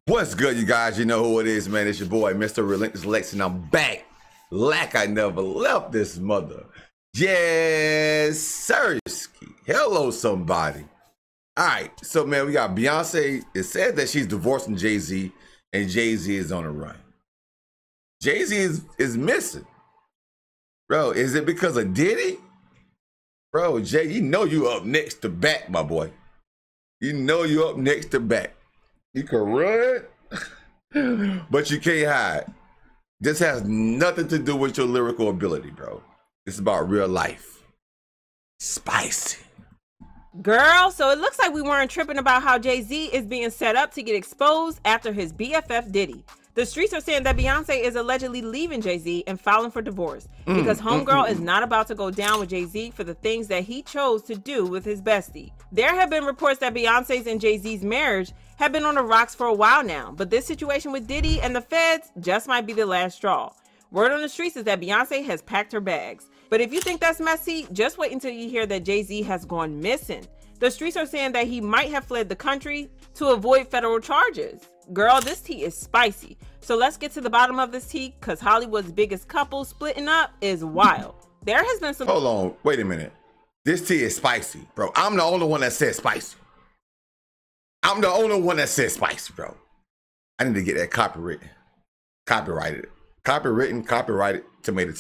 What's good, you guys? You know who it is, man. It's your boy, Mr. Relentless Lex, and I'm back like I never left this mother. Yes, sirski. Hello, somebody. All right, so, man, we got Beyonce. It said that she's divorcing Jay-Z, and Jay-Z is on the run. Jay-Z is missing. Bro, is it because of Diddy? Bro, Jay, you know you up next to back, my boy. You know you up next to back. You can run, but you can't hide. This has nothing to do with your lyrical ability, bro. It's about real life. Spicy. Girl, so it looks like we weren't tripping about how Jay-Z is being set up to get exposed after his BFF Diddy. The streets are saying that Beyonce is allegedly leaving Jay-Z and filing for divorce because homegirl is not about to go down with Jay-Z for the things that he chose to do with his bestie. There have been reports that Beyonce's and Jay-Z's marriage have been on the rocks for a while now, but this situation with Diddy and the feds just might be the last straw. Word on the streets is that Beyonce has packed her bags. But if you think that's messy, just wait until you hear that Jay-Z has gone missing. The streets are saying that he might have fled the country to avoid federal charges. Girl, this tea is spicy. So let's get to the bottom of this tea, because Hollywood's biggest couple splitting up is wild. There has been some— Hold on, wait a minute. This tea is spicy, bro. I'm the only one that said spicy. I'm the only one that said spicy, bro. I need to get that copyrighted, tomato.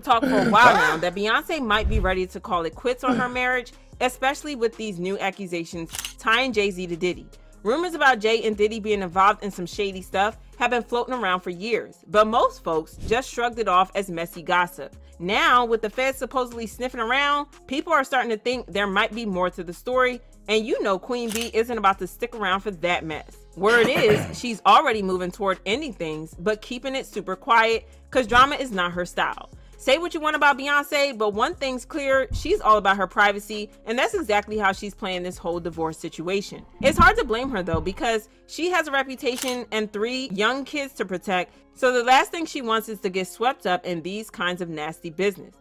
Talk for a while now that Beyonce might be ready to call it quits on her marriage, especially with these new accusations tying Jay-Z to Diddy. Rumors about Jay and Diddy being involved in some shady stuff have been floating around for years, but most folks just shrugged it off as messy gossip. Now, with the feds supposedly sniffing around, people are starting to think there might be more to the story, and you know Queen B isn't about to stick around for that mess. Word is, she's already moving toward ending things, but keeping it super quiet, because drama is not her style. Say what you want about Beyonce, but one thing's clear, she's all about her privacy, and that's exactly how she's playing this whole divorce situation. It's hard to blame her though, because she has a reputation and 3 young kids to protect, so the last thing she wants is to get swept up in these kinds of nasty business.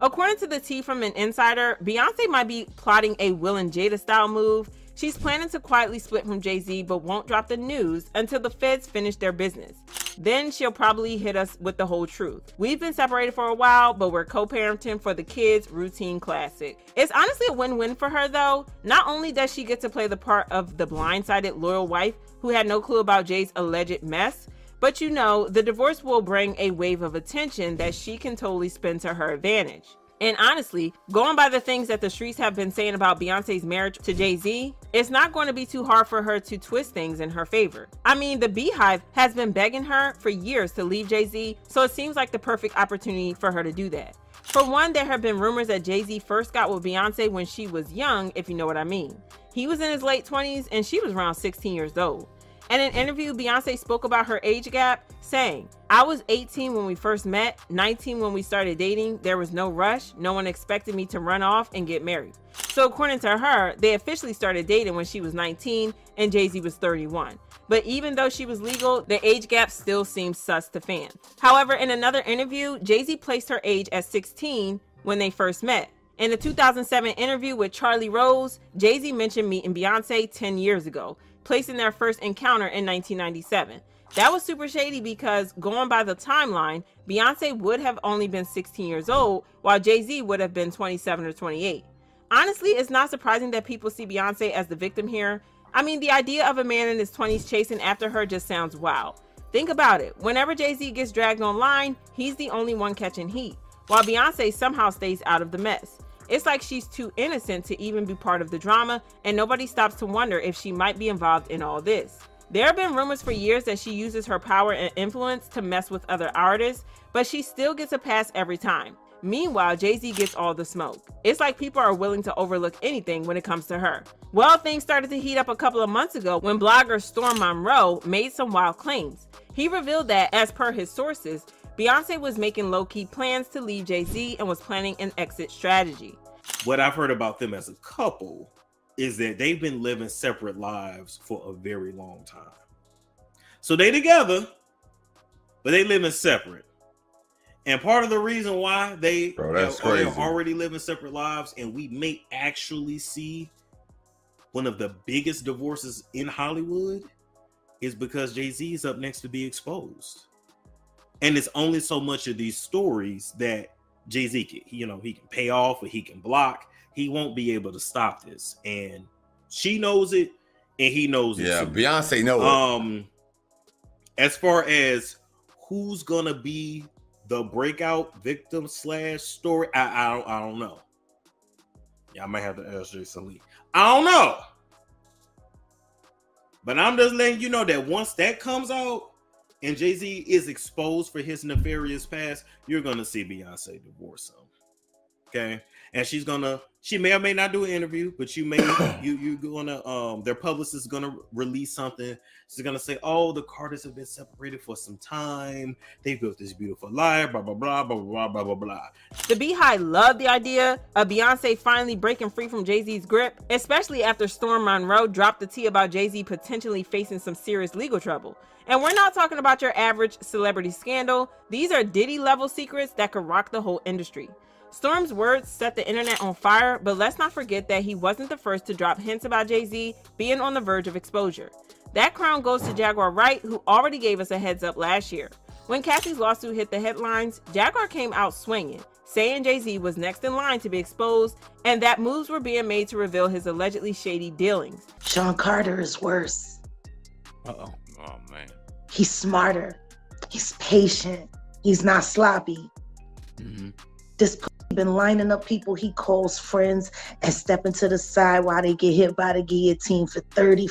According to the tea from an insider, Beyonce might be plotting a Will and Jada style move. She's planning to quietly split from Jay-Z, but won't drop the news until the feds finish their business. Then she'll probably hit us with the whole truth. We've been separated for a while, but we're co-parenting for the kids, routine classic. It's honestly a win-win for her though. Not only does she get to play the part of the blindsided loyal wife who had no clue about Jay's alleged mess, but you know, the divorce will bring a wave of attention that she can totally spin to her advantage. And honestly, going by the things that the streets have been saying about Beyonce's marriage to Jay-Z, it's not going to be too hard for her to twist things in her favor. I mean, the Beehive has been begging her for years to leave Jay-Z, so it seems like the perfect opportunity for her to do that. For one, there have been rumors that Jay-Z first got with Beyonce when she was young, if you know what I mean. He was in his late 20s and she was around 16 years old. In an interview, Beyonce spoke about her age gap, saying, "I was 18 when we first met, 19 when we started dating. There was no rush. No one expected me to run off and get married." So according to her, they officially started dating when she was 19 and Jay-Z was 31. But even though she was legal, the age gap still seems sus to fans. However, in another interview, Jay-Z placed her age at 16 when they first met. In the 2007 interview with Charlie Rose, Jay-Z mentioned meeting Beyonce 10 years ago, placing their first encounter in 1997. That was super shady because, going by the timeline, Beyonce would have only been 16 years old, while Jay-Z would have been 27 or 28. Honestly, it's not surprising that people see Beyonce as the victim here. I mean, the idea of a man in his 20s chasing after her just sounds wild. Think about it. Whenever Jay-Z gets dragged online, he's the only one catching heat, while Beyonce somehow stays out of the mess. It's like she's too innocent to even be part of the drama, and nobody stops to wonder if she might be involved in all this. There have been rumors for years that she uses her power and influence to mess with other artists, but she still gets a pass every time. Meanwhile, Jay-Z gets all the smoke. It's like people are willing to overlook anything when it comes to her. Well, things started to heat up a couple of months ago when blogger Storm Monroe made some wild claims. He revealed that, as per his sources, Beyonce was making low-key plans to leave Jay-Z and was planning an exit strategy. What I've heard about them as a couple is that they've been living separate lives for a very long time. So they together, but they living separate. And part of the reason why they are already living separate lives, and we may actually see one of the biggest divorces in Hollywood, is because Jay-Z is up next to be exposed. And it's only so much of these stories that Jay-Z can, he can pay off or he can block. He won't be able to stop this. And she knows it and he knows it. Yeah, too. Beyonce knows it. As far as who's gonna be the breakout victim / story, I don't know. Yeah, I might have to ask Jason Lee. I don't know. But I'm just letting you know that once that comes out and Jay-Z is exposed for his nefarious past, you're gonna see Beyonce divorce him. Okay. And she may or may not do an interview, but you're gonna their publicist is gonna release something. She's gonna say, oh, the Carters have been separated for some time. They built this beautiful life, blah blah blah blah blah blah blah blah. The Beehive loved the idea of Beyonce finally breaking free from Jay-Z's grip, especially after Storm Monroe dropped the tea about Jay-Z potentially facing some serious legal trouble. And we're not talking about your average celebrity scandal. These are Diddy level secrets that could rock the whole industry. Storm's words set the internet on fire, but let's not forget that he wasn't the first to drop hints about Jay-Z being on the verge of exposure. That crown goes to Jaguar Wright, who already gave us a heads up last year. When Kathy's lawsuit hit the headlines, Jaguar came out swinging, saying Jay-Z was next in line to be exposed and that moves were being made to reveal his allegedly shady dealings. Sean Carter is worse. Uh-oh. Oh, man. He's smarter. He's patient. He's not sloppy. Mm-hmm. This been lining up people he calls friends and stepping to the side while they get hit by the guillotine for 30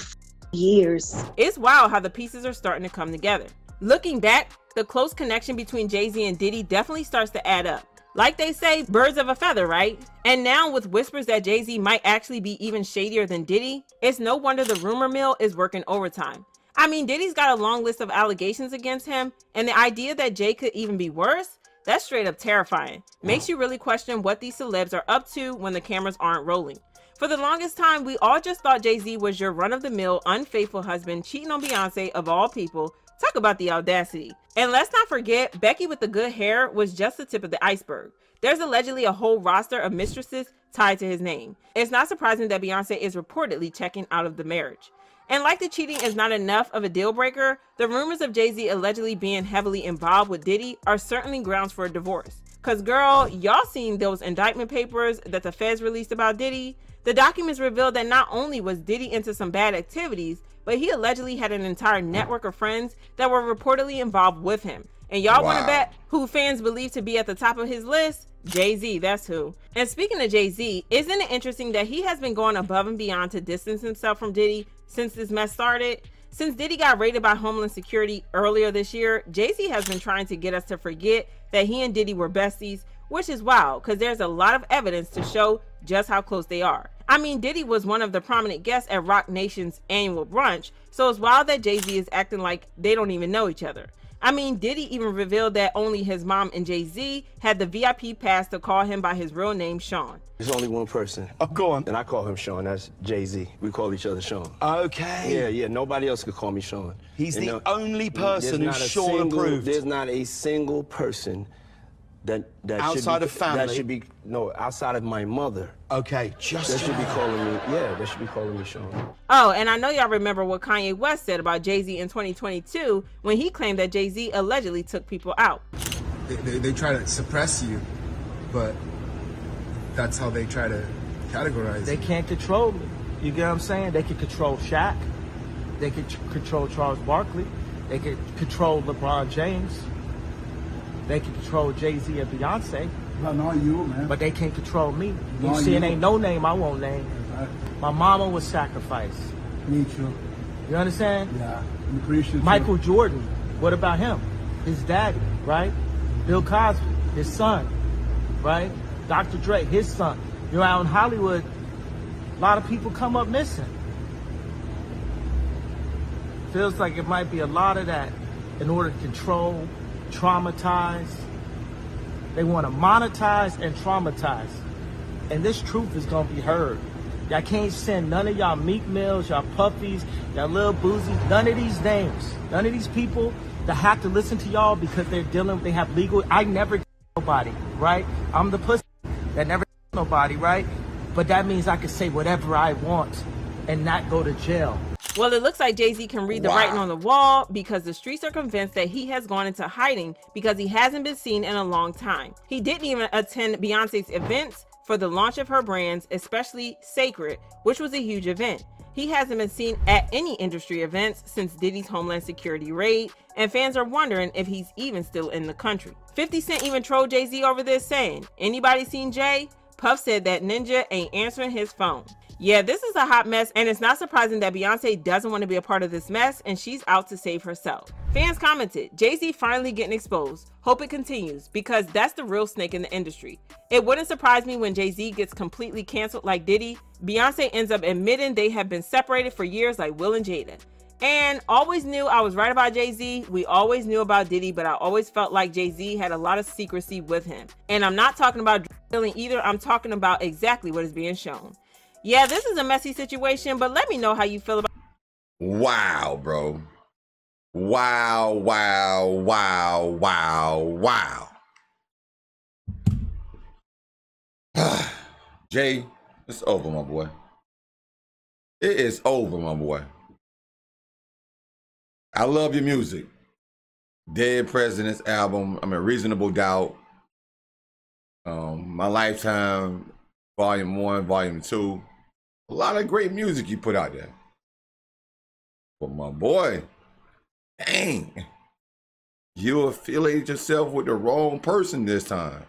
years. It's wild how the pieces are starting to come together. Looking back, the close connection between Jay-Z and Diddy definitely starts to add up. Like they say, birds of a feather, right? And now with whispers that Jay-Z might actually be even shadier than Diddy, it's no wonder the rumor mill is working overtime. I mean, Diddy's got a long list of allegations against him, and the idea that Jay could even be worse, that's straight up terrifying. Makes you really question what these celebs are up to when the cameras aren't rolling. For the longest time, we all just thought Jay-Z was your run-of-the-mill, unfaithful husband cheating on Beyonce of all people. Talk about the audacity. And let's not forget, Becky with the good hair was just the tip of the iceberg. There's allegedly a whole roster of mistresses tied to his name. It's not surprising that Beyonce is reportedly checking out of the marriage. And like the cheating is not enough of a deal breaker, the rumors of Jay-Z allegedly being heavily involved with Diddy are certainly grounds for a divorce. Cause girl, y'all seen those indictment papers that the feds released about Diddy? The documents revealed that not only was Diddy into some bad activities, but he allegedly had an entire network of friends that were reportedly involved with him. And y'all want to bet who fans believe to be at the top of his list? Jay-Z, that's who. And speaking of Jay-Z, isn't it interesting that he has been going above and beyond to distance himself from Diddy since this mess started? Since Diddy got raided by Homeland Security earlier this year, Jay-Z has been trying to get us to forget that he and Diddy were besties, which is wild because there's a lot of evidence to show just how close they are. I mean, Diddy was one of the prominent guests at Roc Nation's annual brunch, so it's wild that Jay-Z is acting like they don't even know each other. I mean, Diddy even revealed that only his mom and Jay-Z had the VIP pass to call him by his real name, Sean. There's only one person. Oh, go on. And I call him Sean. That's Jay-Z. We call each other Sean. Okay. Yeah. Nobody else could call me Sean. He's the only person who's Sean approved. There's not a single person that outside of family. That should be outside of my mother. Okay, just that should be calling me. Yeah, they should be calling me Sean. Oh, and I know y'all remember what Kanye West said about Jay-Z in 2022 when he claimed that Jay-Z allegedly took people out. They try to suppress you, but that's how they try to categorize. They can't control me. You get what I'm saying? They can control Shaq. They can control Charles Barkley. They can control LeBron James. They can control Jay-Z and Beyonce. No, not you, man. But they can't control me. You see, it ain't no name I won't name. Right. My mama was sacrificed. Me too. You understand? Yeah, I'm appreciative. Michael Jordan, what about him? His daddy, right? Bill Cosby, his son, right? Dr. Dre, his son. You know, out in Hollywood, a lot of people come up missing. Feels like it might be a lot of that in order to control, traumatize. They want to monetize and traumatize. And this truth is going to be heard. Y'all can't send none of y'all Meek Mills, y'all Puffies, y'all Lil Boozies, none of these names, none of these people that have to listen to y'all because they have legal. I never get nobody, right? I'm the pussy that never get nobody, right? But that means I can say whatever I want and not go to jail. Well, it looks like Jay-Z can read the writing on the wall because the streets are convinced that he has gone into hiding because he hasn't been seen in a long time. He didn't even attend Beyonce's events for the launch of her brands, especially Sacred, which was a huge event. He hasn't been seen at any industry events since Diddy's Homeland Security raid, and fans are wondering if he's even still in the country. 50 Cent even trolled Jay-Z over this, saying, "Anybody seen Jay?" Puff said that Ninja ain't answering his phone. Yeah, this is a hot mess, and it's not surprising that Beyonce doesn't want to be a part of this mess, and she's out to save herself. Fans commented, "Jay-Z finally getting exposed. Hope it continues, because that's the real snake in the industry. It wouldn't surprise me when Jay-Z gets completely canceled like Diddy. Beyonce ends up admitting they have been separated for years like Will and Jada. And always knew I was right about Jay-Z. We always knew about Diddy, but I always felt like Jay-Z had a lot of secrecy with him. And I'm not talking about drilling either. I'm talking about exactly what is being shown." Yeah, this is a messy situation, but let me know how you feel about it. Wow, bro. Wow, wow, wow, wow, wow. Jay, it's over, my boy. It is over, my boy. I love your music. Dead Presidents album, Reasonable Doubt. My Lifetime, Volume 1, Volume 2. A lot of great music you put out there. But my boy, dang, you affiliated yourself with the wrong person this time.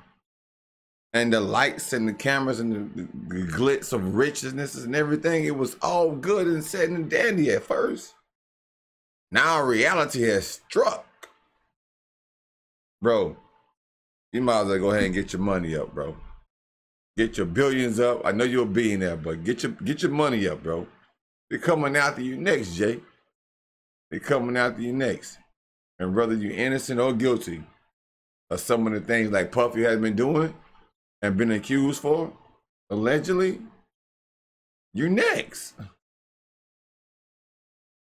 And the lights and the cameras and the glitz of richness and everything, it was all good and said and dandy at first. Now reality has struck. Bro, you might as well go ahead and get your money up, bro. Get your billions up. I know you're a billionaire, but get your money up, bro. They're coming after you next, Jay. They're coming after you next. And whether you're innocent or guilty of some of the things like Puffy has been doing and been accused for, allegedly, you're next.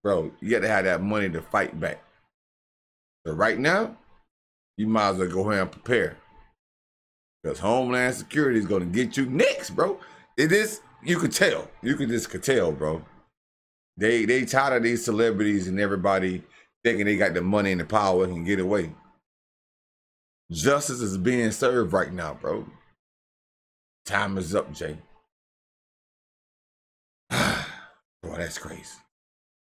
Bro, you got to have that money to fight back. So right now, you might as well go ahead and prepare. Because Homeland Security is going to get you next, bro. It is, you could tell. You could tell, bro. They tired of these celebrities and everybody thinking they got the money and the power and can get away. Justice is being served right now, bro. Time is up, Jay. Bro, that's crazy.